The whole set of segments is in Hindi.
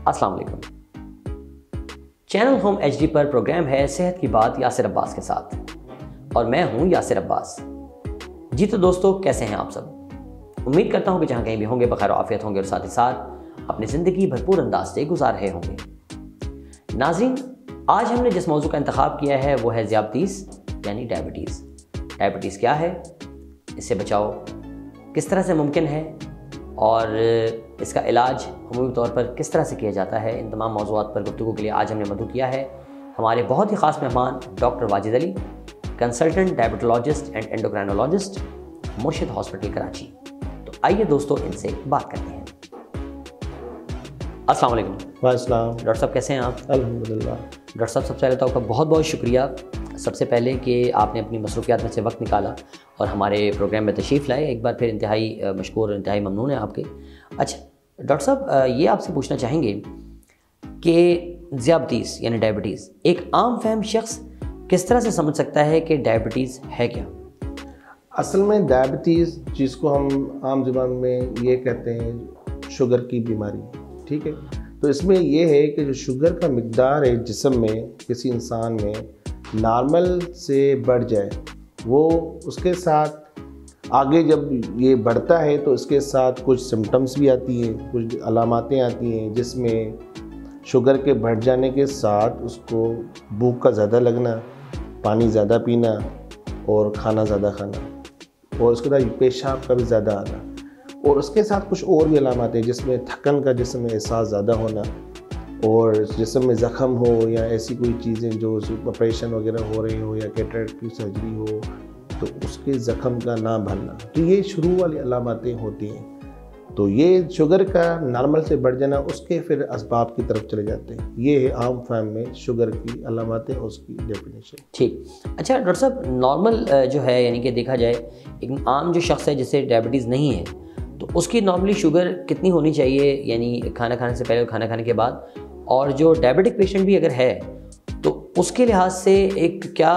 अस्सलाम वालेकुम। चैनल होम HD पर प्रोग्राम है सेहत की बात यासिर अब्बास के साथ और मैं हूं यासिर अब्बास। जी तो दोस्तों, कैसे हैं आप सब? उम्मीद करता हूं कि जहां कहीं भी होंगे बखैर आफियत होंगे और साथ ही साथ अपनी ज़िंदगी भरपूर अंदाज से गुजार रहे होंगे। नाज़रीन, आज हमने जिस मौजू का इंतखाब किया है वो है ज़ियादतीस यानी डायबिटीज़। डायबिटीज़ क्या है, इससे बचाव किस तरह से मुमकिन है और इसका इलाज अमूमी तौर पर किस तरह से किया जाता है, इन तमाम मौज़ूआत पर गुफ्तगू के लिए आज हमने मदऊ किया है हमारे बहुत ही ख़ास मेहमान doctor Wajid Ali, consultant diabetologist and endocrinologist, मुर्शिद हॉस्पिटल कराची। तो आइए दोस्तों, इनसे बात करते हैं। अस्सलाम वालेकुम। वालेकुम। डॉक्टर साहब कैसे हैं आप? अल्हम्दुलिल्लाह। डॉक्टर साहब, सबसे पहले तो आपका बहुत बहुत शुक्रिया सबसे पहले कि आपने अपनी मसरूफियात में से वक्त निकाला और हमारे प्रोग्राम में तशरीफ़ लाए। एक बार फिर इंतहाई मशकूर, इंतहाई ममनून है आपके। अच्छा डॉक्टर साहब, ये आपसे पूछना चाहेंगे कि ज़ियादतीस यानी डायबिटीज़ एक आम फहम शख्स किस तरह से समझ सकता है कि डायबिटीज़ है क्या? असल में डायबिटीज़ जिसको हम आम ज़ुबान में ये कहते हैं शुगर की बीमारी, ठीक है। तो इसमें ये है कि जो शुगर का मिकदार है जिस्म में किसी इंसान में नॉर्मल से बढ़ जाए, वो उसके साथ आगे जब ये बढ़ता है तो इसके साथ कुछ सिम्टम्स भी आती हैं, कुछ अलामातें आती हैं जिसमें शुगर के बढ़ जाने के साथ उसको भूख का ज़्यादा लगना, पानी ज़्यादा पीना और खाना ज़्यादा खाना और उसके बाद पेशाब का भी ज़्यादा आना और उसके साथ कुछ और भी अलामातें जिसमें थकन का जिस्म में एहसास ज़्यादा होना और जिस्म में ज़ख़म हो या ऐसी कोई चीज़ें जो ऑपरेशन वगैरह हो रहे हो या कैटरेक्ट की सर्जरी हो तो उसके ज़ख़म का ना भरना, तो ये शुरू वाली अलामातें होती हैं। तो ये शुगर का नॉर्मल से बढ़ जाना, उसके फिर असबाब की तरफ चले जाते हैं। ये है आम फहम में शुगर की अलामातें और उसकी डेफिनेशन। ठीक। अच्छा डॉक्टर साहब, नॉर्मल जो है यानी कि देखा जाए एक आम जो शख्स है जिसे डायबिटीज़ नहीं है तो उसकी नॉर्मली शुगर कितनी होनी चाहिए, यानी खाना खाने से पहले और खाना खाने के बाद? और जो डायबिटिक पेशेंट भी अगर है तो उसके लिहाज से एक क्या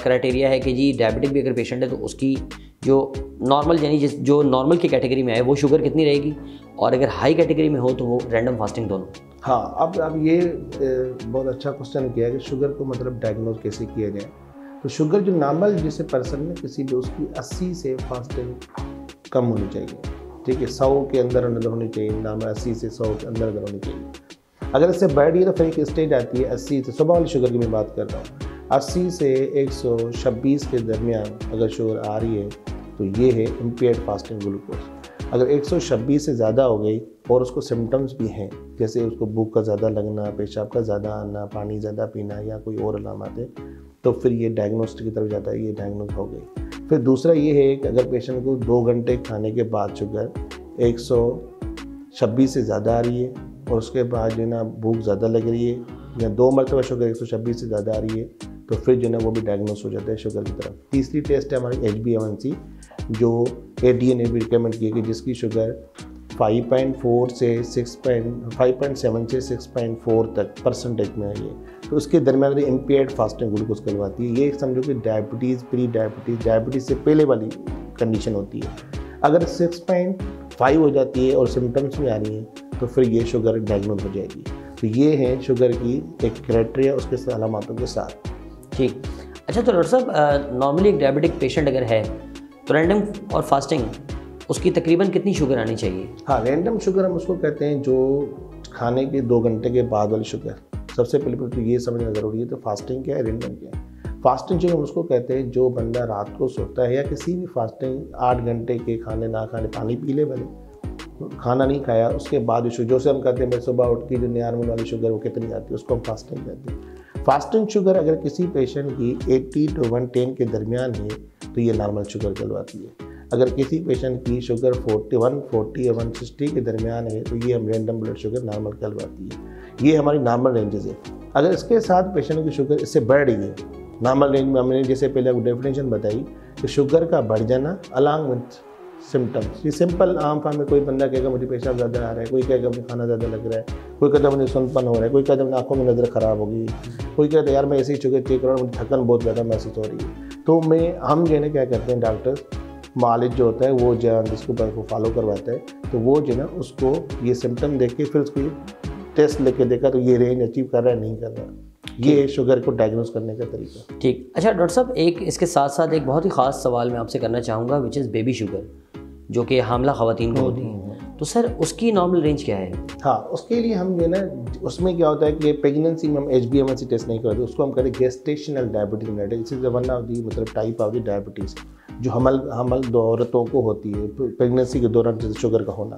क्राइटेरिया है कि जी डायबिटिक भी अगर पेशेंट है तो उसकी जो नॉर्मल यानी जो नॉर्मल की कैटेगरी में है वो शुगर कितनी रहेगी, और अगर हाई कैटेगरी में हो तो वो रैंडम फास्टिंग दोनों? हाँ, अब ये बहुत अच्छा क्वेश्चन किया है कि शुगर को मतलब डायग्नोज कैसे किया जाए। तो शुगर जो नॉर्मल जैसे पर्सन में किसी भी उसकी 80 से फास्टिंग कम होनी चाहिए, ठीक है। 100 के अंदर होनी चाहिए, नॉर्मल 80 से 100 के अंदर होनी चाहिए। अगर इससे बढ़ रही है तो फिर एक स्टेज आती है 80 से, सुबह वाली शुगर की मैं बात कर रहा हूँ, 80 से 126 के दरमियान अगर शुगर आ रही है तो ये है इम्पेयर्ड फास्टिंग ग्लूकोज। अगर 126 से ज़्यादा हो गई और उसको सिम्टम्स भी हैं जैसे उसको भूख का ज़्यादा लगना, पेशाब का ज़्यादा आना, पानी ज़्यादा पीना या कोई और अलामत है तो फिर ये डायग्नोस्टिक की तरफ जाता है, ये डायग्नोज हो गई। फिर दूसरा ये है कि अगर पेशेंट को 2 घंटे खाने के बाद शुगर 126 से ज़्यादा आ रही है और उसके बाद जो है ना भूख ज़्यादा लग रही है या 2 मरतबा शुगर 126 से ज़्यादा आ रही है तो फिर जो है ना वो भी डायग्नोस हो जाता है शुगर की तरफ। तीसरी टेस्ट है हमारी HbA1c जो ADA ने भी रिकमेंड की कि जिसकी शुगर 5.4 से 5.7 से 6.4 तक परसेंटेज में है ये, तो उसके दरमियान इम्पेयर्ड फास्टिंग ग्लूकोज कहलवाती है। ये समझो कि डायबिटीज़, प्री डायबिटीज़ से पहले वाली कंडीशन होती है। अगर 6.5 हो जाती है और सिम्टम्स में आ रही हैं तो फिर ये शुगर डायग्नोज हो जाएगी। तो ये है शुगर की एक क्राइटेरिया उसके अलामातों के साथ। ठीक। अच्छा तो डॉक्टर साहब, नॉर्मली एक डायबिटिक पेशेंट अगर है तो रैंडम और फास्टिंग उसकी तकरीबन कितनी शुगर आनी चाहिए? हाँ, रैंडम शुगर हम उसको कहते हैं जो खाने के 2 घंटे के बाद वाली शुगर। सबसे पहले तो ये समझना ज़रूरी है तो फास्टिंग क्या है, रैंडम क्या है। फास्टिंग जो हम उसको कहते हैं जो बंदा रात को सोता है या किसी भी फास्टिंग 8 घंटे के खाने ना खाने, पानी पी ले भले, खाना नहीं खाया उसके बाद जो से हम कहते हैं सुबह उठ के जो नॉर्मल वाली शुगर वो कितनी आती है उसको हम फास्टिंग कहते हैं। फास्टिंग शुगर अगर किसी पेशेंट की 80 to 110 के दरमियान है तो ये नॉर्मल शुगर कहलवाती है। अगर किसी पेशेंट की शुगर 140 या 160 के दरमियान है तो ये हम रैंडम ब्लड शुगर नॉर्मल कहलवाती है। ये हमारी नॉर्मल रेंजेस है। अगर इसके साथ पेशेंट की शुगर इससे बढ़ रही है, नॉर्मल रेंज में हमने जैसे पहले आपको डेफिनेशन बताई कि शुगर का बढ़ जाना अलॉन्ग विथ सिम्टम्स। ये सिंपल आम फार्म में कोई बंदा कहेगा मुझे पेशाब ज़्यादा आ रहा है, कोई कहेगा मुझे खाना ज़्यादा लग रहा है, कोई कहता मुझे सुनपन हो रहा है, कोई कहता मुझे आँखों में नज़र ख़राब होगी, कोई कहता यार मैं ऐसे ही शुगर चेक कर रहा हूँ मुझे थकन बहुत ज़्यादा महसूस हो रही है। तो हम जो है क्या करते हैं डॉक्टर्स मालिज जो होता है वो जो जिसको फॉलो करवाता है तो वो जो है ना उसको ये सिम्टम देख के फिर उसको टेस्ट लेके देखा तो ये रेंज अचीव कर रहा है नहीं कर रहा है। ये शुगर को डायग्नोज करने का तरीका। ठीक। अच्छा डॉक्टर साहब, एक इसके साथ साथ एक बहुत ही ख़ास सवाल मैं आपसे करना चाहूँगा, विच इज़ बेबी शुगर, जो कि हामला ख़वातीन को होती है। तो सर उसकी नॉर्मल रेंज क्या है? हाँ, उसके लिए हम जो ना, उसमें क्या होता है कि प्रेगनेंसी में हम HbA1c टेस्ट नहीं करते, उसको हम करते गेस्टेशनल डायबिटीज मेलिटस। इस वन ऑफ दी मतलब टाइप ऑफ दी डायबिटीज़ जो हमल दो औरतों को होती है प्रेगनेंसी के दौरान, जैसे शुगर का होना।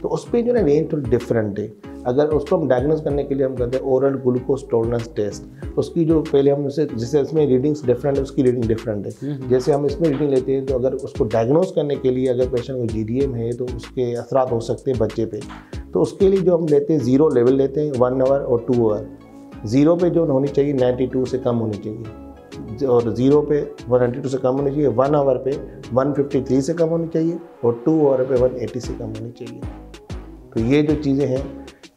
तो उस पर जो है रेंज थोड़ी डिफरेंट है। अगर उसको हम डायग्नोज करने के लिए हम करते हैं ओरल ग्लूकोज टॉलरेंस टेस्ट। उसकी जो पहले हम उसे, जैसे इसमें रीडिंग्स डिफरेंट है, उसकी रीडिंग डिफरेंट है। जैसे हम इसमें रीडिंग लेते हैं तो अगर उसको डायग्नोज करने के लिए अगर पेशेंट को GDM है तो उसके असरात हो सकते हैं बच्चे पे। तो उसके लिए जो हम लेते हैं 0 लेवल लेते हैं 1 आवर और 2 आवर। 0 पे जो होनी चाहिए 92 से कम होनी चाहिए, और 0 पे 192 से कम होनी चाहिए। 1 आवर पे 153 से कम होनी चाहिए, और 2 आवर पे 180 से कम होनी चाहिए। तो ये जो चीज़ें हैं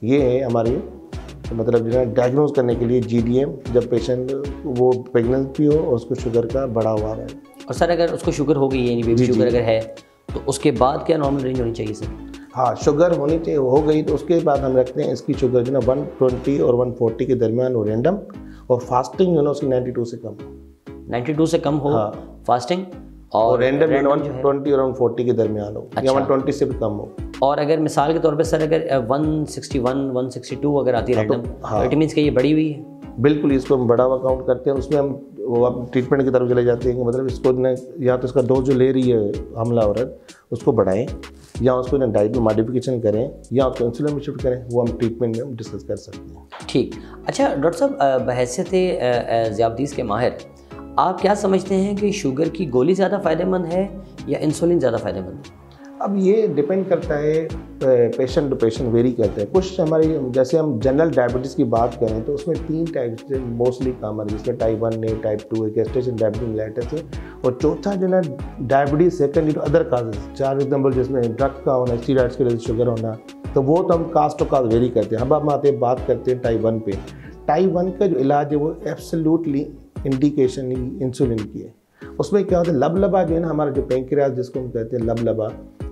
ये है हमारी, तो मतलब जो है डायग्नोज करने के लिए GDM, जब पेशेंट वो प्रेगनेंट भी हो और उसको शुगर का बढ़ा हुआ है। और सर अगर उसको शुगर हो गई है, यानी बेबी शुगर अगर है, तो उसके बाद क्या नॉर्मल रेंज होनी चाहिए सर? हाँ, शुगर होनी चाहिए, हो गई तो उसके बाद हम रखते हैं इसकी शुगर जो ना 120 और 140 के दरमियान हो रैंडम, और फास्टिंग जो ना उसकी 92 से कम। 92 से कम हो। हाँ। फास्टिंग और रैंडम 120 और 140 के दरमियान हो। अच्छा। या 120 से भी कम हो। और अगर मिसाल के तौर पे सर अगर 161 162 अगर आती है रैंडम, तो इट मीन्स कि ये बढ़ी हुई है। बिल्कुल, इसको हम बड़ा हुआ काउंट करते हैं। उसमें हम वो अब ट्रीटमेंट की तरफ चले जाते हैं कि मतलब इसको न, या तो इसका डोज जो ले रही है हमला औरत उसको बढ़ाएं, या उसको ना डाइट में मॉडिफिकेशन करें, या उसको इंसुलिन में शिफ्ट करें। वो हम ट्रीटमेंट में डिस्कस कर सकते हैं। ठीक। अच्छा डॉक्टर साहब, बहैसियत ज़ियादतीस के माहिर, आप क्या समझते हैं कि शुगर की गोली ज़्यादा फ़ायदेमंद है या इंसुलिन ज़्यादा फ़ायदेमंद है? अब ये डिपेंड करता है, पेशेंट टू पेशेंट वेरी करते हैं। कुछ हमारी, जैसे हम जनरल डायबिटीज़ की बात करें तो उसमें 3 टाइप्स मोस्टली कॉमन, जिसमें टाइप 1 है, टाइप 2 है, गेस्टेशन डायबिटीज मेलिटस है, और चौथा जो है diabetes secondary to other causes. 4 example जिसमें ड्रग का होना, स्टीरॉइड्स की वजह से शुगर होना, तो वो तो हम कास्ट टू कास्ट वेरी करते हैं। अब हम आते बात करते हैं टाइप 1 पे। टाइप 1 का जो इलाज है वो एब्सोल्युटली इंडिकेशन इंसुलिन की है। उसमें क्या होता है, लबलबा जो है ना, हमारा जो पैंक्रियास जिसको हम कहते हैं लबलबा,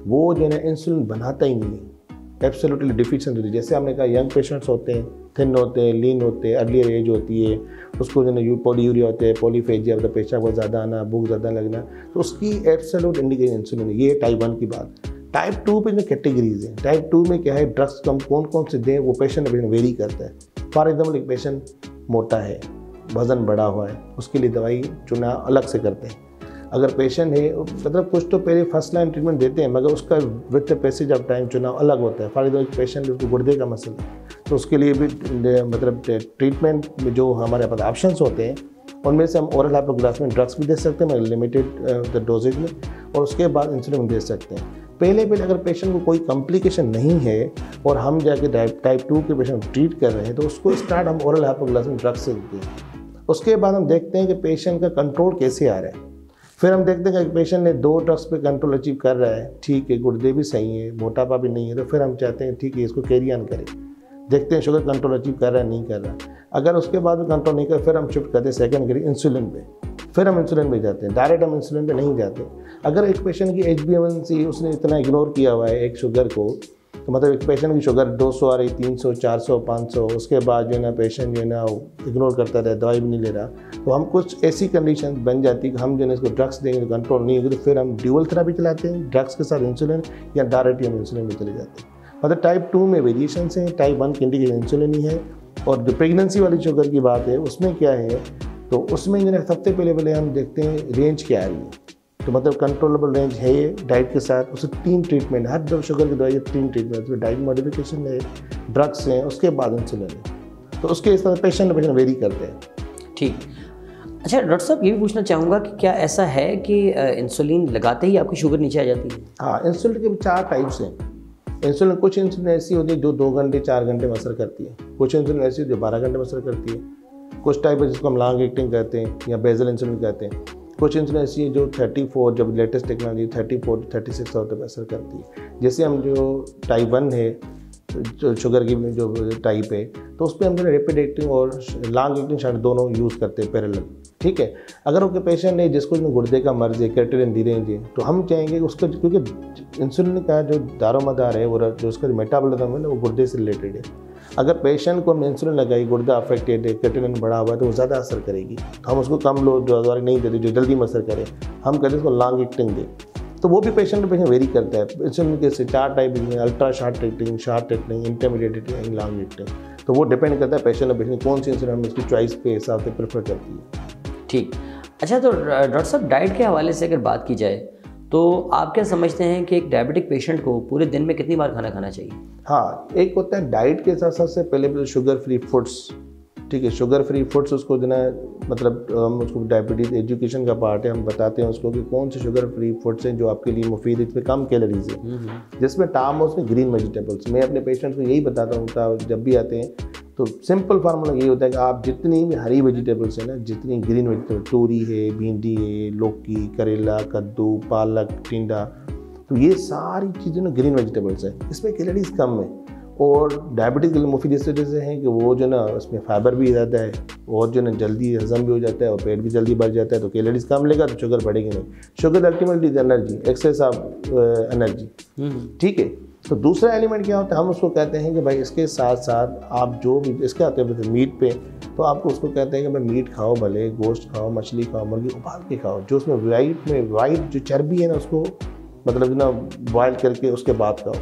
वो जो है ना इंसुलिन बनाता ही नहीं है, एब्सोल्युटली डिफिशिएंट होती है। जैसे हमने कहा यंग पेशेंट्स होते हैं, थिन होते हैं, लीन होते हैं, अर्लियर एज होती है, उसको जो है पॉलीयूरिया होते हैं, पॉलीफेजिया, मतलब पेशाब बहुत ज़्यादा आना, भूख ज़्यादा लगना, तो उसकी एब्सोल्यूट इंडिकेशन इंसुलिन है। ये टाइप 1 की बात। टाइप 2 पे जो कैटेगरीज है, टाइप 2 में क्या है, ड्रग्स कम कौन कौन से दें वो पेशेंट वेरी करता है। फॉर एग्जाम्पल, एक पेशेंट मोटा है, वज़न बढ़ा हुआ है, उसके लिए दवाई चुनाव अलग से करते हैं। अगर पेशेंट है, मतलब कुछ तो पहले फर्स्ट लाइन ट्रीटमेंट देते हैं, मगर उसका with the passage of time चुनाव अलग होता है। फॉर एग्जाम्पल, पेशेंट उसको गुर्दे का मसला, तो उसके लिए भी मतलब ट्रीटमेंट में जो हमारे पास ऑप्शंस होते हैं उनमें से हम ओरल हाइपोग्लाइसेमिक में ड्रग्स भी दे सकते हैं लिमिटेड डोजेज में, और उसके बाद इंसुलिन दे सकते हैं। पहले अगर पेशेंट को कोई कॉम्प्लिकेशन नहीं है और हम जाके टाइप 2 के पेशेंट ट्रीट कर रहे हैं तो उसको स्टार्ट हम ओरल हाइपोग्लाइसेमिक ड्रग से देते हैं। उसके बाद हम देखते हैं कि पेशेंट का कंट्रोल कैसे आ रहा है। फिर हम देखते हैं कि पेशेंट ने 2 ड्रग्स पे कंट्रोल अचीव कर रहा है, ठीक है, गुर्दे भी सही है, मोटापा भी नहीं है, तो फिर हम चाहते हैं ठीक है इसको कैरी ऑन करें। देखते हैं शुगर कंट्रोल अचीव कर रहा है नहीं कर रहा। अगर उसके बाद भी कंट्रोल नहीं कर, फिर हम शिफ्ट करते हैं सेकंड कैरी इंसुलिन पे। फिर हम इंसुलिन पे जाते हैं, डायरेक्ट हम इंसुलिन पे नहीं जाते। अगर एक पेशेंट की HbA1c उसने इतना इग्नोर किया हुआ है एक शुगर को, तो मतलब एक पेशेंट की शुगर 200 आ रही, 300, 400, 500, उसके बाद जो है ना पेशेंट जो है ना इग्नोर करता रहे, दवाई भी नहीं ले रहा, तो हम कुछ ऐसी कंडीशन बन जाती है कि हम जो है इसको ड्रग्स देंगे तो कंट्रोल नहीं होगी, तो फिर हम ड्यूअल थेरेपी चलाते हैं, ड्रग्स के साथ इंसुलिन, या डायरेक्टली हम इंसुलिन में चले जाते हैं। मतलब टाइप 2 में वेरिएशंस हैं, टाइप 1 की इंडिकेशन इंसुलिन ही है। और जो प्रेगनेंसी वाली शुगर की बात है उसमें क्या है, तो उसमें जो है सबसे पहले हम देखते हैं रेंज क्या आ रही है, तो मतलब कंट्रोलेबल रेंज है ये डाइट के साथ। उससे 3 ट्रीटमेंट, हर जो शुगर की दवाई 3 ट्रीटमेंट, उसमें डाइट मॉडिफिकेशन है, ड्रग्स हैं, उसके बाद इंसुलिन है। तो उसके हिसाब से पेशेंट वेरी करते हैं। ठीक। अच्छा डॉक्टर साहब, ये भी पूछना चाहूँगा कि क्या ऐसा है कि इंसुलिन लगाते ही आपकी शुगर नीचे आ जाती है? हाँ, इंसुलिन के 4 टाइप्स हैं। इंसुलिन, कुछ इंसुलिन ऐसी होती है जो 2 घंटे 4 घंटे में असर करती है, कुछ इंसुलिन ऐसी जो 12 घंटे में असर करती है, कुछ टाइप है जिसको हम लॉन्ग एक्टिंग कहते हैं या बेजल इंसुलिन कहते हैं, कुछ इंसुलिन ऐसी है जो 34, जब लेटेस्ट टेक्नोलॉजी 34 36 होते पर असर करती है। जैसे हम जो टाइप 1 है, जो शुगर की जो टाइप है, तो उस पर हम जो रैपिड एक्टिंग और लॉन्ग एक्टिंग शायद दोनों यूज़ करते हैं पैरेलल। ठीक है, अगर उसके पेशेंट है जिसको गुर्दे का मर्ज है, क्रिएटिनिन दी रेंज है, तो हम चाहेंगे उसका, क्योंकि इंसुलिन का जो दारोमदार है वो जो उसका मेटाबॉलिज्म है ना वो गुर्दे से रिलेटेड है। अगर पेशेंट को हम इंसुलिन लगाई, गुर्दा अफेक्टेड है, क्रिएटिनिन बढ़ा हुआ है, तो वो ज़्यादा असर करेगी, तो हम उसको कम लो दवाई नहीं देते जो जल्दी में असर करे, हम कहते हैं उसको लॉन्ग एक्टिंग दें। तो वो भी पेशेंट वेरी करता है। इंसुलिन के से 4 टाइप हैं, ultra short acting, intermediate acting, long acting. तो वो डिपेंड करता है पेशेंट कौन सी इंसुलिन हम उसकी चॉइस के हिसाब से प्रेफर करती है। ठीक। अच्छा, तो डॉक्टर साहब डाइट के हवाले से अगर बात की जाए तो आप क्या समझते हैं कि एक डायबिटिक पेशेंट को पूरे दिन में कितनी बार खाना खाना चाहिए? हाँ, एक होता है डाइट के साथ साथ से पहले शुगर फ्री फूड्स, ठीक है, शुगर फ्री फूड्स उसको देना, मतलब हम उसको डायबिटीज़ एजुकेशन का पार्ट है, हम बताते हैं उसको कि कौन से शुगर फ्री फूड्स हैं जो आपके लिए मुफीद है, इसमें कम कैलोरीज है, जिसमें टाम उसमें ग्रीन वेजिटेबल्स। मैं अपने पेशेंट्स को यही बताता हूँ जब भी आते हैं, तो सिंपल फार्मूला यही होता है कि आप जितनी भी हरी वेजिटेबल्स हैं ना, जितनी ग्रीन वेजिटेबल, तोरी है, भिंडी है, लौकी, करेला, कद्दू, पालक, टिंडा, तो ये सारी चीज़ें ना ग्रीन वेजिटेबल्स हैं, इसमें कैलोरीज कम है और डायबिटीज़ के लिए मुफीद इस वजह से है कि वो जो ना उसमें फाइबर भी ज़्यादा है और जो ना जल्दी हजम भी हो जाता है और पेट भी जल्दी भर जाता है, तो कैलोरीज कम लेगा तो शुगर बढ़ेगी नहीं। Sugar ultimately is energy, excess of energy, ठीक है। तो दूसरा एलिमेंट क्या होता है, हम उसको कहते हैं कि भाई इसके साथ साथ आप जो भी इसके आते हैं मीट पे, तो आपको उसको कहते हैं कि भाई मीट खाओ, भले गोश्त खाओ, मछली खाओ, मुर्गी उबाल के खाओ, जो उसमें वाइट जो चर्बी है ना उसको मतलब ना बॉयल करके उसके बाद खाओ।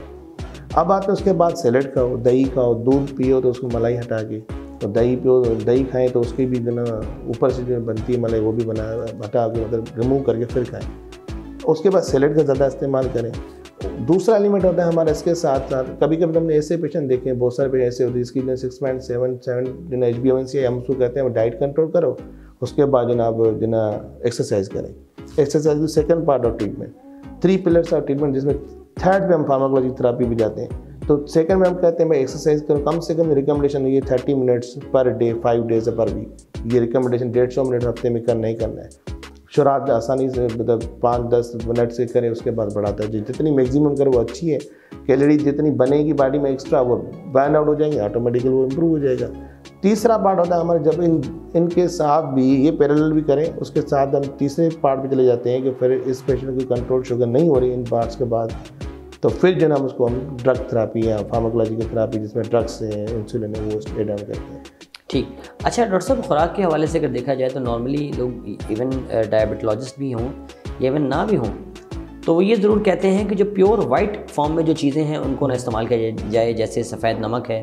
अब आते हैं उसके बाद सैलेड खाओ, दही खाओ, दूध पियो तो उसको मलाई हटा के, तो दही पियो, दही खाएं तो उसकी भी जो ना ऊपर से जो बनती है मलाई वो भी हटा के मतलब रिमूव करके फिर खाएं। उसके बाद सैलेड का ज़्यादा इस्तेमाल करें। दूसरा एलिमेंट होता है हमारा इसके साथ साथ, कभी कभी हमने ऐसे पेशेंट देखे हैं, बहुत सारे पेशेंट ऐसे होते हैं जिसकी 6.7 जो HbA1c है, हम उसको कहते हैं डाइट कंट्रोल करो, उसके बाद जो आप जो एक्सरसाइज करें। Exercise is second part of treatment, 3 pillars of treatment, जिसमें थर्ड में हम फार्माकोलॉजी थेरेपी भी जाते हैं। तो सेकंड में हम कहते हैं भाई एक्सरसाइज करो, कम से कम रिकमेंडेशन ये 30 minutes per day, 5 days per week, ये रिकमेंडेशन 150 मिनट हफ्ते में करना ही करना है। शुरुआत आसानी से मतलब 5-10 मिनट से करें, उसके बाद बढ़ाता है, जितनी मैक्सिमम करें वो अच्छी है। कैलोरी जितनी बनेगी बॉडी में एक्स्ट्रा वो बर्न आउट हो जाएंगे, ऑटोमेटिकली वो इम्प्रूव हो जाएगा। तीसरा पार्ट होता है हमारे, जब इनके साथ भी ये पैरेलल भी करें, उसके साथ हम तीसरे पार्ट पे चले जाते हैं कि फिर इस पेशेंट की कंट्रोल शुगर नहीं हो रही इन पार्ट्स के बाद, तो फिर जो हम उसको हम ड्रग थेरापी या फार्माकोलॉजिकल थेरापी जिसमें ड्रग्स हैं, इंसुलिन है, वो एड ऑन करते हैं। ठीक। अच्छा डॉक्टर साहब, खुराक के हवाले से अगर देखा जाए तो नॉर्मली लोग इवन डायबिटोलॉजिस्ट भी हों या इवन ना भी हों, तो वो ये ज़रूर कहते हैं कि जो प्योर वाइट फॉर्म में जो चीज़ें हैं उनको ना इस्तेमाल किया जाए, जैसे सफ़ेद नमक है,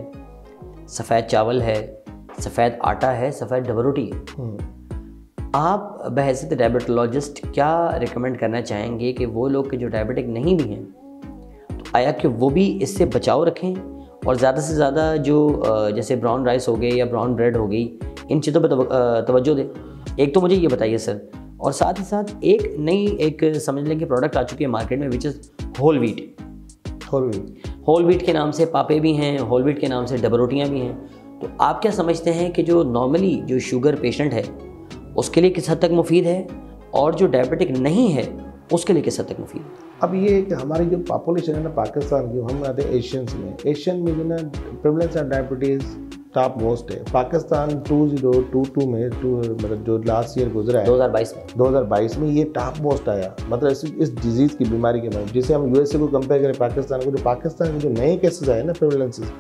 सफ़ेद चावल है, सफ़ेद आटा है, सफ़ेद डबरोटी है। आप बहैसियत डायबिटोलॉजिस्ट क्या रिकमेंड करना चाहेंगे कि वो लोग के जो डायबिटिक नहीं भी हैं, तो आया कि वो भी इससे बचाव रखें और ज़्यादा से ज़्यादा जो जैसे ब्राउन राइस हो गए या ब्राउन ब्रेड हो गई, इन चीज़ों पर तवज्जो दें? एक तो मुझे ये बताइए सर, और साथ ही साथ एक नई समझ लें कि प्रोडक्ट आ चुकी है मार्केट में, which is whole wheat. Whole wheat के नाम से पापे भी हैं, होल वीट के नाम से डबरोटियाँ भी हैं। तो आप क्या समझते हैं कि जो नॉर्मली जो शुगर पेशेंट है उसके लिए किस हद तक मुफीद है और जो डायबिटिक नहीं है उसके लिए किस हद तक मुफीद? अब ये कि हमारी जो पॉपुलेशन है ना पाकिस्तान की, हम आते हैं एशियंस में, एशियन में जो ना prevalence of diabetes top most है। पाकिस्तान 2022 में मतलब जो लास्ट ईयर गुजरा है 2022 में ये टॉप मोस्ट आया, मतलब इस डिजीज़ की बीमारी के बारे में, जिसे हम यूएसए को कंपेयर करें पाकिस्तान को, जो पाकिस्तान में जो नए केसेस आए ना प्रेवलेंसेस,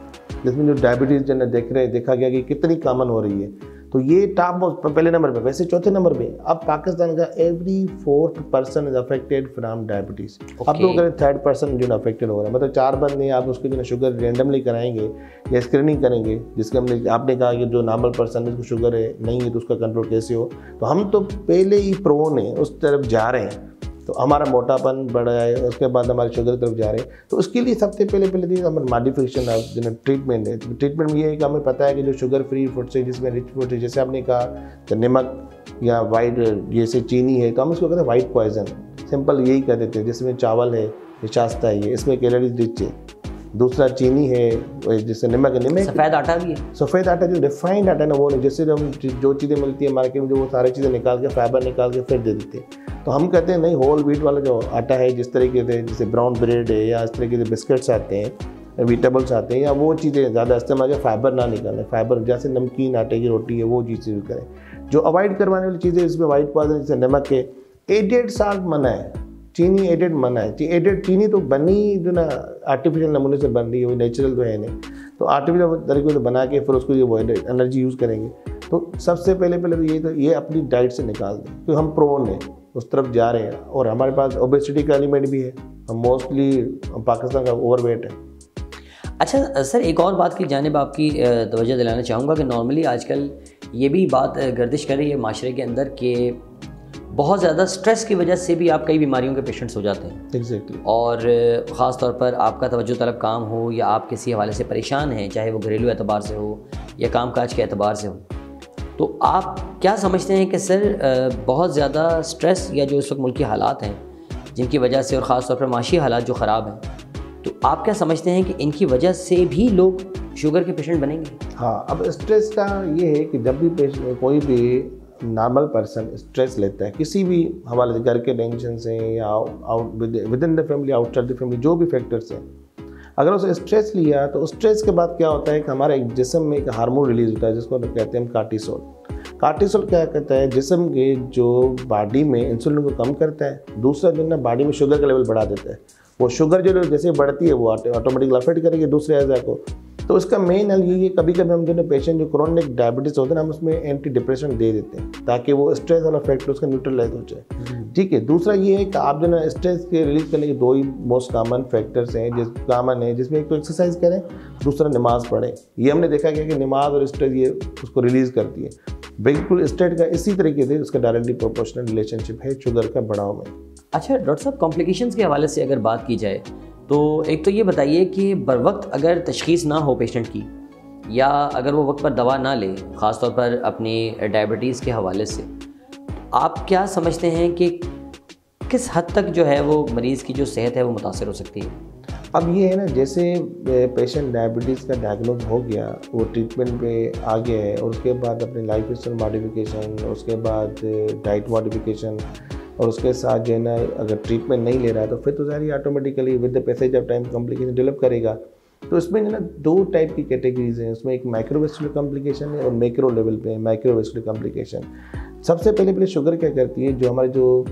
जिसमें जो डायबिटीज़ जो है देखा गया कि कितनी कॉमन हो रही है, तो ये टॉप मोस्ट पहले नंबर पे, वैसे चौथे नंबर पे। अब पाकिस्तान का every 4th person is affected from diabetes. अब तो अगर 3rd पर्सन जो अफेक्टेड हो रहा है, मतलब 4 बंदे आप उसके जो शुगर रेंडमली कराएंगे या स्क्रीनिंग करेंगे, जिसके आपने कहा कि जो नॉर्मल पर्सन है उसको शुगर है नहीं है तो उसका कंट्रोल कैसे हो, तो हम तो पहले ही प्रोन है उस तरफ जा रहे हैं, तो हमारा मोटापन बढ़ा है, उसके बाद हमारे शुगर की तरफ जा रहे हैं। तो उसके लिए सबसे पहले चीज़ हमारा मॉडिफिकेशन जो ट्रीटमेंट है। ट्रीटमेंट में ये है कि हमें पता है कि जो शुगर फ्री फूड से, जिसमें रिच फूड है, जैसे आपने कहा तो नमक या वाइट जैसे चीनी है, तो हम इसको कहते हैं वाइट पॉइजन, सिंपल यही कह देते हैं। जिसमें चावल है, शास्ता है, ये इसमें कैलोरीज रिच है। दूसरा चीनी है, जैसे नमक है, सफ़ेद आटा भी है। सफ़ेद आटा जो रिफाइंड आटा है ना, वो नहीं, जैसे हम जो चीज़ें मिलती है मार्केट में, जो वो सारी चीज़ें निकाल के फाइबर निकाल के फिर दे देते हैं। तो हम कहते हैं नहीं, होल व्हीट वाला जो आटा है, जिस तरीके से जैसे ब्राउन ब्रेड है या इस तरीके से बिस्किट्स आते हैं, वीटेबल्स आते हैं, या वो चीज़ें ज़्यादा इस्तेमाल करें, फाइबर ना निकालें। फाइबर जैसे नमकीन आटे की रोटी है, वो चीज़ यूज़ करें। जो अवॉइड करवाने वाली चीज़ें इसमें वाइट पॉइजन, जैसे नमक है, 88 साल मना है, चीनी एडेड मना है। एडेड चीनी तो बनी जो ना आर्टिफिशियल नमूने से बन रही है, वो नेचुरल तो है नहीं, तो आर्टिफिशियल तरीके से बना के फिर उसको ये वो एनर्जी यूज़ करेंगे। तो सबसे पहले तो ये अपनी डाइट से निकाल दें, क्योंकि हम प्रोन हैं, उस तरफ जा रहे हैं, और हमारे पास ओबेसिटी का एलिमेंट भी है, हम मोस्टली पाकिस्तान का ओवरवेट है। अच्छा सर, एक और बात की जानिब आपकी तवज्जो दिलाना चाहूँगा कि नॉर्मली आजकल ये भी बात गर्दिश कर रही है माशरे के अंदर कि बहुत ज़्यादा स्ट्रेस की वजह से भी आप कई बीमारियों के पेशेंट्स हो जाते हैं। एग्जैक्टली। और ख़ास तौर पर आपका तवज्जो तलब काम हो या आप किसी हवाले से परेशान हैं, चाहे वो घरेलू एतबार से हो या काम काज के एतबार से हो, तो आप क्या समझते हैं कि सर बहुत ज़्यादा स्ट्रेस या जो इस वक्त मुल्की हालात हैं जिनकी वजह से, और ख़ास तौर पर माशी हालात जो ख़राब हैं, तो आप क्या समझते हैं कि इनकी वजह से भी लोग शुगर के पेशेंट बनेंगे? हाँ, अब स्ट्रेस का ये है कि जब भी कोई भी नॉर्मल पर्सन स्ट्रेस लेता है किसी भी हवाले से, घर के टेंशन से या with in the family, outside the family, जो भी फैक्टर्स हैं, अगर उसे स्ट्रेस लिया तो स्ट्रेस के बाद क्या होता है कि हमारा एक जिस्म में एक हार्मोन रिलीज होता है जिसको कहते हैं हम कार्टिसोल। कार्टिसोल क्या कहता है, जिस्म के जो बॉडी में इंसुलिन को कम करता है, दूसरा जो ना बॉडी में शुगर का लेवल बढ़ा देता है। वो शुगर जो जैसे बढ़ती है वो ऑटोमेटिकली अफेक्ट करेगी दूसरे अज़ा को। तो इसका मेन हल ये कभी कभी हम जो ना पेशेंट जो क्रोनिक डायबिटीज़ होते हैं हम उसमें एंटी डिप्रेशन दे देते हैं ताकि वो स्ट्रेस वाला इफेक्ट उसका न्यूट्रलाइज हो जाए। ठीक है। दूसरा ये है कि आप जो ना स्ट्रेस के रिलीज करने के दो ही मोस्ट कॉमन फैक्टर्स हैं जिसमें एक तो एक्सरसाइज करें, दूसरा नमाज पढ़ें। ये हमने देखा गया कि नमाज और स्ट्रेस ये उसको रिलीज़ करती है। बिल्कुल स्ट्रेस का इसी तरीके से उसका डायरेक्टली प्रोपोर्शनल रिलेशनशिप है शुगर का बढ़ाव में। अच्छा डॉक्टर साहब, कॉम्प्लिकेशंस के हवाले से अगर बात की जाए तो एक तो ये बताइए कि बर वक्त अगर तशख़ीस ना हो पेशेंट की, या अगर वो वक्त पर दवा ना ले, ख़ास तौर पर अपनी डायबिटीज़ के हवाले से, आप क्या समझते हैं कि किस हद तक जो है वो मरीज़ की जो सेहत है वो मुतासर हो सकती है? अब ये है ना, जैसे पेशेंट डायबिटीज़ का डायग्नोज हो गया, वो ट्रीटमेंट पे आ गया है और उसके बाद अपनी लाइफ स्टाइल मॉडिफिकेशन, उसके बाद डाइट मॉडिफिकेशन, और उसके साथ जो है ना अगर ट्रीटमेंट नहीं ले रहा है तो फिर तो ज़ाहिर automatically with the passage of time complication develop करेगा। तो इसमें जो ना दो टाइप की कैटेगरीज हैं, उसमें एक माइक्रोवेस्कुलर कॉम्प्लिकेशन है और मैक्रो लेवल पे माइक्रोवेस्कुलर कॉम्प्लिकेशन। सबसे पहले शुगर क्या करती है, जो हमारे जो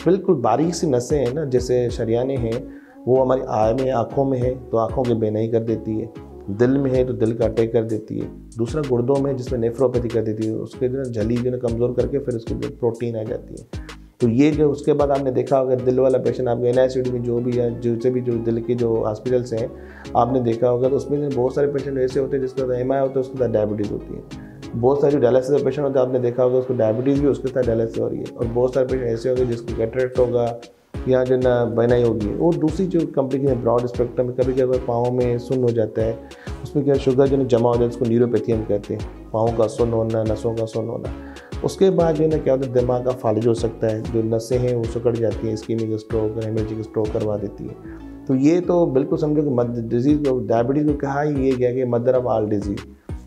बिल्कुल बारीक सी नसें हैं ना, जैसे शरियाने हैं, वो हमारी आय में, आँखों में है तो आँखों की बेनई कर देती है, दिल में है तो दिल का अटैक कर देती है, दूसरा गुर्दों में जिसमें नेफ्रोपैथी कर देती है, उसके जो झली जो ना कमज़ोर करके फिर उसके जो प्रोटीन आ जाती है। तो ये जो उसके बाद आपने देखा होगा दिल वाला पेशेंट आपके NICD में जो भी या जिससे भी जो दिल के जो हॉस्पिटल्स हैं आपने देखा होगा, तो उसमें बहुत सारे पेशेंट ऐसे होते हैं जिसके साथ MI होता है, उसके साथ डायबिटीज़ होती है। बहुत सारे जो डायलिसिस पेशेंट होते हैं आपने देखा होगा उसको डायबिटीज़ भी उसके साथ डायलिसिस हो रही है। और बहुत सारे पेशेंट ऐसे होंगे जिसको कैटरेक्ट होगा या जो ना बेनाई होगी। और दूसरी जो कॉम्प्लिकेशन ब्रॉड स्पेक्ट्रम में कभी कभी पाँव में सुन्न हो जाता है, उसमें क्या शुगर जो जमा हो जाता है, उसको न्यूरोपैथी हम कहते हैं, पाँव का सुन्न होना, नसों का सुन्न होना। उसके बाद जो है ना क्या होता है, दिमाग का फालिज हो सकता है, जो नसें हैं वो सिकुड़ जाती हैं, इस्कीमिक स्ट्रोक, हेमरेजिक स्ट्रोक करवा देती है। तो ये तो बिल्कुल समझो कि डिजीज़ को, डायबिटीज़ को कहा ही ये गया कि मदर ऑफ ऑल डिजीज़।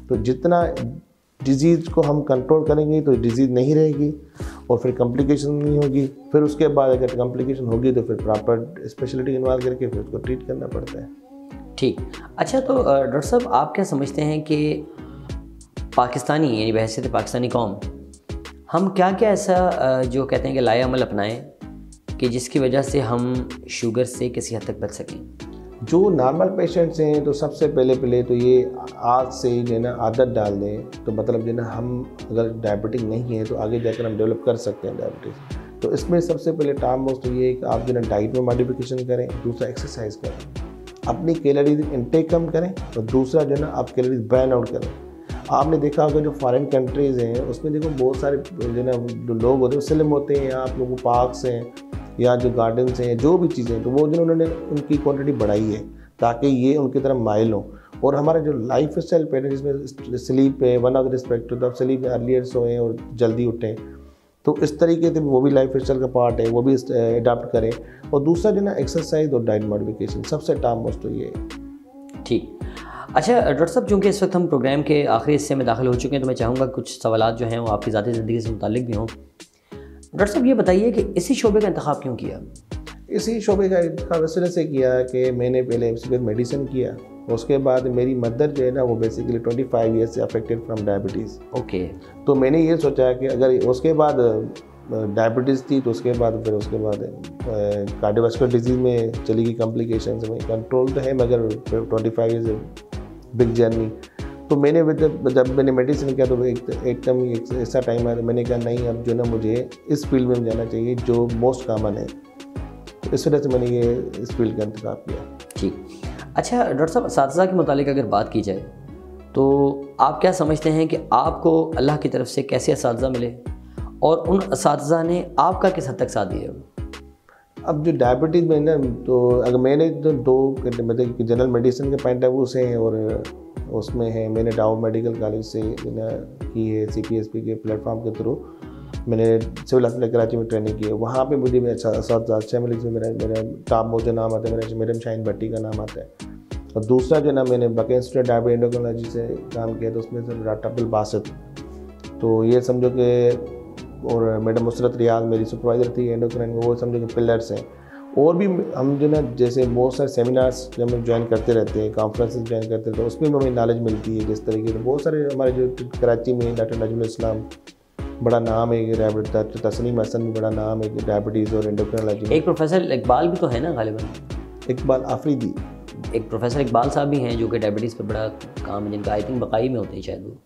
तो जितना डिजीज़ को हम कंट्रोल करेंगे तो डिजीज़ नहीं रहेगी और फिर कॉम्प्लिकेशन नहीं होगी। फिर उसके बाद अगर कॉम्प्लिकेशन होगी तो फिर प्रॉपर स्पेशलिटी इन्वॉल्व करके फिर उसको ट्रीट करना पड़ता है। ठीक। अच्छा, तो डॉक्टर साहब आप क्या समझते हैं कि पाकिस्तानी यानी बहैसियत पाकिस्तानी कौम हम क्या क्या ऐसा जो कहते हैं कि लाए अमल अपनाएं कि जिसकी वजह से हम शुगर से किसी हद तक बच सकें? जो नॉर्मल पेशेंट्स हैं तो सबसे पहले तो ये आज से ही जो ना आदत डाल दें, तो मतलब जो ना हम अगर डायबिटिक नहीं है तो आगे जाकर हम डेवलप कर सकते हैं डायबिटीज़। तो इसमें सबसे पहले टाइम मोस्ट तो ये है कि आप जो ना डाइट में मॉडिफिकेशन करें, दूसरा एक्सरसाइज करें, अपनी कैलोरीज इनटेक कम करें, और दूसरा जो ना आप कैलोरीज बर्न आउट करें। आपने देखा होगा जो फॉरेन कंट्रीज़ हैं उसमें देखो बहुत सारे जो ना जो लोग होते हैं स्लिम होते हैं, या आप लोगों पार्क्स हैं या जो गार्डन्स हैं, जो भी चीज़ें हैं, तो वो जो उन्होंने उनकी क्वांटिटी बढ़ाई है ताकि ये उनकी तरफ माइल हो। और हमारा जो लाइफ स्टाइल पैटर्न जिसमें स्लीप है, वन ऑफ रिस्पेक्ट तो आप स्लीप में अर्लियर सोएं और जल्दी उठें, तो इस तरीके से वो भी लाइफ स्टाइल का पार्ट है, वो भी अडाप्ट करें। और दूसरा जो ना एक्सरसाइज और डाइट मॉडिफिकेशन सबसे टॉप मोस्ट तो ये है। ठीक। अच्छा डॉक्टर साहब, चूँकि इस वक्त हम प्रोग्राम के आखिरी हिस्से में दाखिल हो चुके हैं तो मैं चाहूँगा कुछ सवालात जो हैं वो आपकी ज़ाती ज़िंदगी से मुताल्लिक भी हों। डॉक्टर साहब ये बताइए कि इसी शोबे का इंतखाब क्यों किया? इसी शोबे का इंतखाब इस तरह से किया कि मैंने पहले मेडिसिन किया, उसके बाद मेरी मदर जो है ना वो बेसिकली 25 ईयर्स से अफेक्टेड फ्रॉम डायबिटीज़। ओके। तो मैंने ये सोचा कि अगर उसके बाद डायबिटीज़ थी, तो उसके बाद कार्डियोवास्कुलर डिजीज़ में चली गई, कॉम्प्लिकेशंस में। कंट्रोल तो है मगर 25 इज़ बिग जर्नी। तो मैंने जब मैंने मेडिसिन किया तो एकदम ऐसा टाइम आया, तो मैंने कहा नहीं, अब जो ना मुझे इस फील्ड में जाना चाहिए जो मोस्ट कॉमन है। तो इस वजह से मैंने ये इस फील्ड का इंतखाब किया। ठीक। अच्छा डॉक्टर साहब, असातिज़ा के मुतालिक अगर बात की जाए तो आप क्या समझते हैं कि आपको अल्लाह की तरफ से कैसे असातिज़ा मिले और उन असातिज़ा ने आपका किस हद तक साथ दिया? अब जो डायबिटीज़ में ना, तो अगर मैंने तो दो मतलब जनरल मेडिसिन के पॉइंट ऑफ व्यू से और उसमें है, मैंने डाउ मेडिकल कॉलेज से की है, CPSP के प्लेटफॉर्म के थ्रू मैंने सिविल हॉस्पिटल कराची में ट्रेनिंग की है। वहाँ पे मुझे अच्छा मिले, जिसमें मेरा टॉप मोस्ट जो नाम आता है, मेरा मेडम शाहीन भट्टी का नाम आता है। और दूसरा जो ना, मैंने बके इंस्टीट्यूट डायबिटीज एंडोक्राइनोलॉजी से काम किया, तो उसमें से डॉक्टर अब्दुल बासित, तो ये समझो कि, और मैडम नुसरत रियाज मेरी सुपरवाइज़र थी एंडोक्राइन, वो समझो कि पिलर्स हैं। और भी हम जो ना, जैसे बहुत सारे सेमिनार्स जब हम ज्वाइन करते रहते हैं, कॉन्फ्रेंसेस ज्वाइन करते रहते हैं, उसमें भी हमें नॉलेज मिलती है। जिस तरीके से बहुत सारे हमारे जो कराची में डॉक्टर नजमुल इस्लाम बड़ा नाम है, डायबिटीज, तस्नीम हसन भी बड़ा नाम है डायबिटीज़ और एंडोक्राइनोलॉजी। एक प्रोफेसर इकबाल भी तो है ना गालिबन, इकबाल आफरीदी, एक प्रोफेसर इकबाल साहब भी हैं जो कि डायबिटीज़ पर बड़ा काम है, जिनका आई थिंक बकाई में होते हैं शायद। वो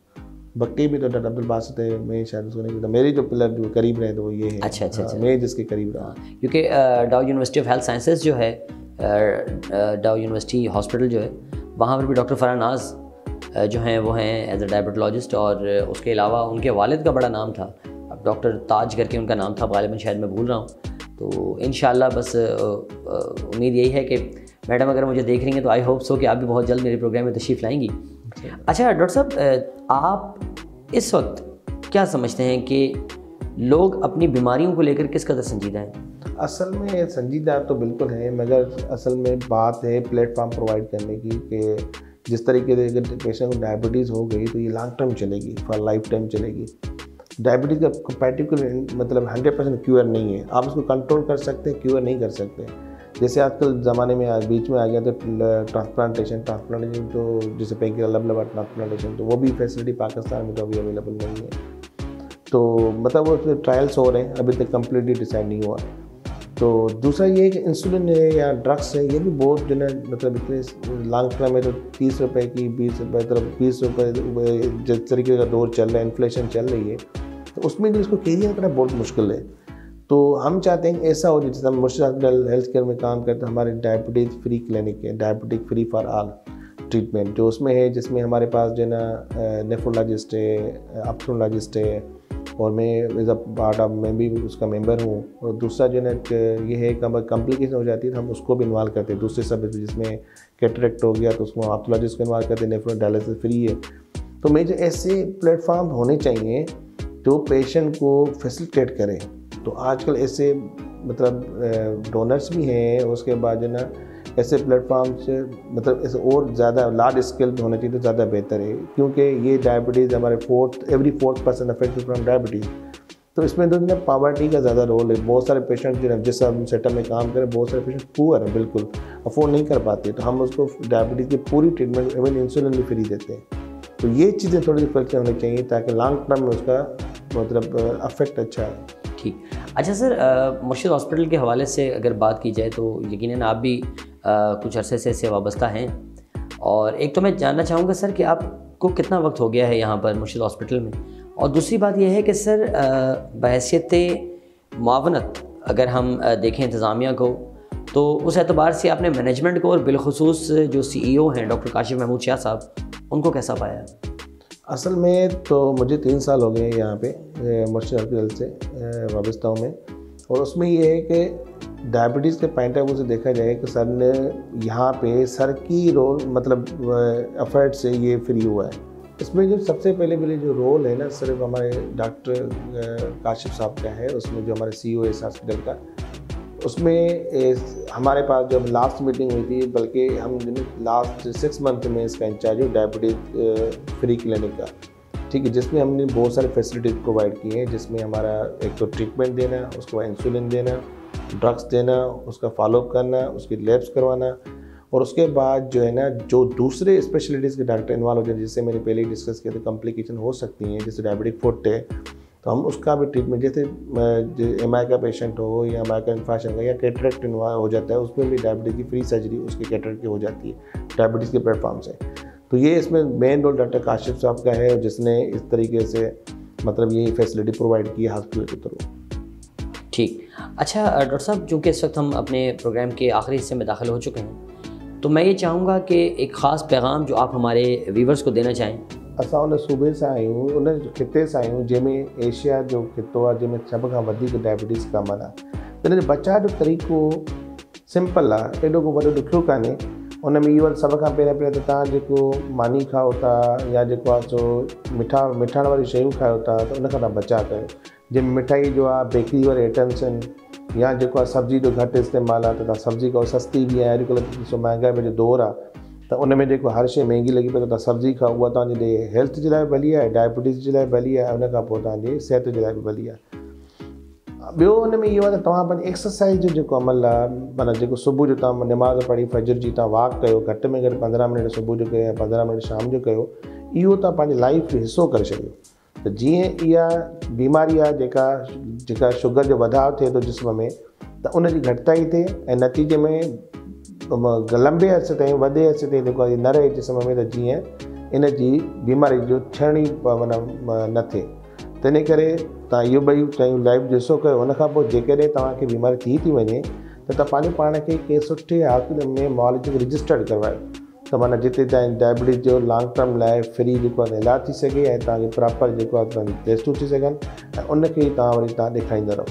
बक्की भी तो डॉक्टर अब्दुल बासित है, मैं शायद उसको नहीं पता। मेरी जो पिलर जो करीब रहे तो वो ये है। अच्छा अच्छा अच्छा, मैं जिसके करीब रहा, क्योंकि डाउ यूनिवर्सिटी ऑफ हेल्थ साइंसेज जो है, डाउ यूनिवर्सिटी हॉस्पिटल जो है, वहाँ पर भी डॉक्टर फरहान नाज जो हैं वो हैं एज ए डायबिटोलॉजिस्ट। और उसके अलावा उनके वालिद का बड़ा नाम था, अब डॉक्टर ताज करके उनका नाम था, गालिबन शायद मैं भूल रहा हूँ। तो इंशाल्लाह बस उम्मीद यही है कि मैडम अगर मुझे देख रही हैं तो आई होप सो कि आप भी बहुत जल्द मेरे प्रोग्राम में तशरीफ़ लाएंगी। अच्छा डॉक्टर साहब, आप इस वक्त क्या समझते हैं कि लोग अपनी बीमारियों को लेकर किस कदर संजीदा हैं? असल में संजीदा तो बिल्कुल है, मगर असल में बात है प्लेटफॉर्म प्रोवाइड करने की, कि जिस तरीके से अगर पेशेंट को डायबिटीज़ हो गई तो ये लॉन्ग टर्म चलेगी, फॉर लाइफ टाइम चलेगी। डायबिटीज़ का कंपैटिबल मतलब 100% क्योर नहीं है। आप उसको कंट्रोल कर सकते हैं, क्योर नहीं कर सकते। जैसे आजकल ज़माने में बीच में आ गया तो ट्रांसप्लांटेशन तो जैसे पेंकियर लबलबा ट्रांसप्लांटेशन, तो वो भी फैसिलिटी पाकिस्तान में तो अभी अवेलेबल नहीं है। तो मतलब वो ट्रायल्स हो रहे हैं, अभी तक कम्प्लीटली डिसाइड नहीं हुआ। तो दूसरा ये है कि इंसुलिन है या ड्रग्स है, ये भी बहुत जो है मतलब इतने लॉन्ग टर्म में तो 30 रुपये की 20 रुपये तरफ 20 रुपये जिस तरीके का दौर चल रहा है, इन्फ्लेशन चल रही है, तो उसमें जो इसको कैरियर करना बहुत मुश्किल है। तो हम चाहते हैं कि ऐसा हो, जैसे हम मुर्शिद हॉस्पिटल हेल्थ केयर में काम करते हैं, हमारे डायबिटीज़ फ्री क्लिनिक है, diabetic free for all treatment जो उसमें है, जिसमें हमारे पास जो है ना नेफ्रोलॉजिस्ट है, ऑप्थोलॉजिस्ट है, और मैं एज अ पार्ट ऑफ मैं भी उसका मेंबर हूँ। और दूसरा जो है ना ये है कॉम्प्लिकेशन हो जाती है तो हम उसको भी इन्वॉल्व करते हैं, दूसरे सब जिसमें कैटरेक्ट हो गया तो उसमें ऑप्थोलॉजिस्ट को इन्वॉल्व करते हैं, नेफ्रो डायलिसिस फ्री है। तो मुझे ऐसे प्लेटफॉर्म होने चाहिए जो पेशेंट को फैसिलिटेट करें। तो आजकल ऐसे मतलब डोनर्स भी हैं, उसके बाद जो ना ऐसे प्लेटफॉर्म से मतलब ऐसे और ज़्यादा लार्ज स्केल पे होना चाहिए तो ज़्यादा बेहतर है, क्योंकि ये डायबिटीज़ हमारे every fourth person affected from diabetes. तो इसमें तो ना पॉवर्टी का ज़्यादा रोल है। बहुत सारे पेशेंट जो जिस सेटअप में काम करें, बहुत सारे पेशेंट पुअर हैं, बिल्कुल अफोर्ड नहीं कर पाते, तो हम उसको डायबिटीज़ की पूरी ट्रीटमेंट इवन इंसुलिन भी फ्री देते हैं। तो ये चीज़ें थोड़ी सी फ्लेक्सिबल होनी चाहिए ताकि लॉन्ग टर्म में उसका मतलब अफेक्ट अच्छा है। ठीक। अच्छा सर, मुर्शिद हॉस्पिटल के हवाले से अगर बात की जाए तो यकीनन आप भी कुछ अरसे से इससे वाबस्ता हैं, और एक तो मैं जानना चाहूँगा सर कि आपको कितना वक्त हो गया है यहाँ पर मुर्शिद हॉस्पिटल में, और दूसरी बात यह है कि सर बहैसियत मुआवनत अगर हम देखें इंतज़ामिया को, तो उस एतबार से आपने मैनेजमेंट को और बिलखुसूस जो CEO हैं डॉक्टर काशिफ महमूद शाह साहब, उनको कैसा पाया? असल में तो मुझे 3 साल हो गए यहाँ पे मुर्शिद हॉस्पिटल से वाबस्ता हूँ मैं, और उसमें ये है कि डायबिटीज़ के पॉइंट ऑफ व्यू से देखा जाए कि सर ने यहाँ पे सर की रोल मतलब एफर्ट से ये फ्री हुआ है। इसमें जो सबसे पहले जो रोल है ना सिर्फ हमारे डॉक्टर काशिफ साहब का है, उसमें जो हमारे CEO है इस हॉस्पिटल का, उसमें हमारे पास जब लास्ट मीटिंग हुई थी, बल्कि हम लास्ट 6 मंथ में इसका इंचार्ज हूँ डायबिटीज़ फ्री क्लिनिक का, ठीक है, जिसमें हमने बहुत सारे फैसिलिटीज़ प्रोवाइड की हैं, जिसमें हमारा एक तो ट्रीटमेंट देना, उसके बाद इंसुलिन देना, ड्रग्स देना, उसका फॉलोअप करना, उसकी लैब्स करवाना, और उसके बाद जो है ना जो दूसरे स्पेशलिटीज़ के डॉक्टर इन्वॉल्व हो जाए, जिससे मैंने पहले ही डिस्कस किया था कॉम्प्लिकेशन हो सकती हैं, जैसे डायबिटिक फुट है तो हम उसका भी ट्रीटमेंट, जैसे एमआई का पेशेंट हो या एमआई का इन्फेक्शन का या कैटरेक्ट हो जाता है, उसमें भी डायबिटीज़ की फ्री सर्जरी उसके कैटरेक्ट की हो जाती है डायबिटीज़ के प्लेटफॉर्म से। तो ये इसमें मेन रोल डॉक्टर काशिफ साहब का है, जिसने इस तरीके से मतलब ये फैसिलिटी प्रोवाइड की है हॉस्पिटल के थ्रू। ठीक। अच्छा डॉक्टर साहब, चूँकि इस वक्त हम अपने प्रोग्राम के आखिरी हिस्से में दाखिल हो चुके हैं, तो मैं ये चाहूँगा कि एक ख़ास पैगाम जो आप हमारे व्यूवर्स को देना चाहें। असां उन सूबे से आहियूं, उन खिते से आहियूं जंहिंमें एशिया जो खितो आहे, जंहिंमें सभ खां वधीक डायबिटीज़ कॉमन आहे। त हिन जो बचाव जो तरीक़ो सिंपल आहे, एॾो को वॾो ॾुखियो कान्हे। उन में इहो सभ खां पहिरियों त तव्हां जेको मानी खाओ था या जेको आहे सो मिठाण वारी शयूं खाओ था, त उन खां तव्हां बचाव कयो। जंहिंमें मिठाई जो आहे, बेकरी वारे आइटम्स आहिनि, या जेको आहे सब्जी जो घटि इस्तेमालु आहे, त तव्हां सब्जी खाओ। सस्ती बि आहे, अॼुकल्ह ॾिसो महांगाई जो दौरु आहे, त उन में जेको हर शइ महांगी लॻी पई, त तव्हां सब्जी खाओ। उहा तव्हांजे लिए हेल्थ जे लाइ भली आहे, डायबिटीज़ जे लाइ भली आहे, उन खां पोइ तव्हांजी सिहत जे लाइ बि भली आहे। ॿियो उन में इहो आहे त तव्हां पंहिंजी एक्सरसाइज़ जो जेको अमल आहे, माना जेको सुबुह जो तव्हां निमाज़ पढ़ी फजर जी तव्हां वॉक कयो, घटि में घटि 15 मिनट सुबुह जो कयो या 15 मिनट शाम जो कयो, इहो तव्हां पंहिंजी लाइफ जो हिसो करे छॾियो। त जीअं इहा बीमारी आहे जेका शुगर जो वधाव थिए थो जिस्म में, त उनजी घटिताई थिए ऐं नतीजे में लंबे अरसे ताईं, वॾे अरसे ताईं जेको आहे न रहे जिस्म में, त जीअं इन जी बीमारी जो थियण ई माना न थिए। त इन करे तव्हां इहो ॿई शयूं लाइफ जो हिसो कयो। उन खां पोइ जेकॾहिं तव्हांखे बीमारी थी वञे, त तव्हां पंहिंजे पाण खे कंहिं सुठे हॉस्पिटल में मुआलिजो रजिस्टर्ड करवायो, त माना जिते तव्हांजी डायबिटीज़ जो लॉन्ग टर्म लाइ फ्री जेको आहे इलाजु थी सघे ऐं तव्हांखे प्रॉपर जेको आहे तव्हांजी टेस्टूं थी सघनि, ऐं उनखे ई तव्हां वरी ॾेखारींदा रहो,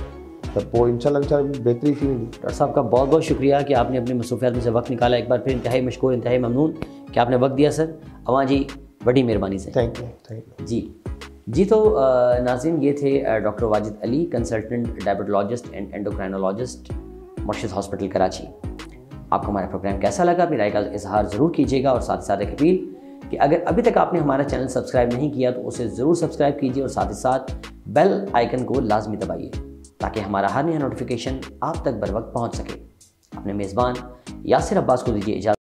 त पोइ इंशाल्लाह बेहतरी थी वेंदी। डॉक्टर साहब का बहुत बहुत शुक्रिया कि आपने अपनी मसरूफियात में से वक्त निकाला। एक बार फिर इंतहाई मशकूर, इंतहाई ममनून कि आपने वक्त दिया सर। अवां जी बड़ी मेहरबानी से। थैंक यू जी। तो नाज़रीन, ये थे doctor Wajid Ali, consultant diabetologist and endocrinologist, मुर्शिद हॉस्पिटल कराची। आपको हमारा प्रोग्राम कैसा लगा, अपनी राय का इजहार ज़रूर कीजिएगा, और साथ ही साथ एक अपील कि अगर अभी तक आपने हमारा चैनल सब्सक्राइब नहीं किया तो उसे ज़रूर सब्सक्राइब कीजिए, और साथ ही साथ बेल आइकन को लाजमी दबाइए ताकि हमारा हर नया नोटिफिकेशन आप तक बर वक्त पहुँच सके। अपने मेज़बान यासिर अब्बास को दीजिए इजाज़त।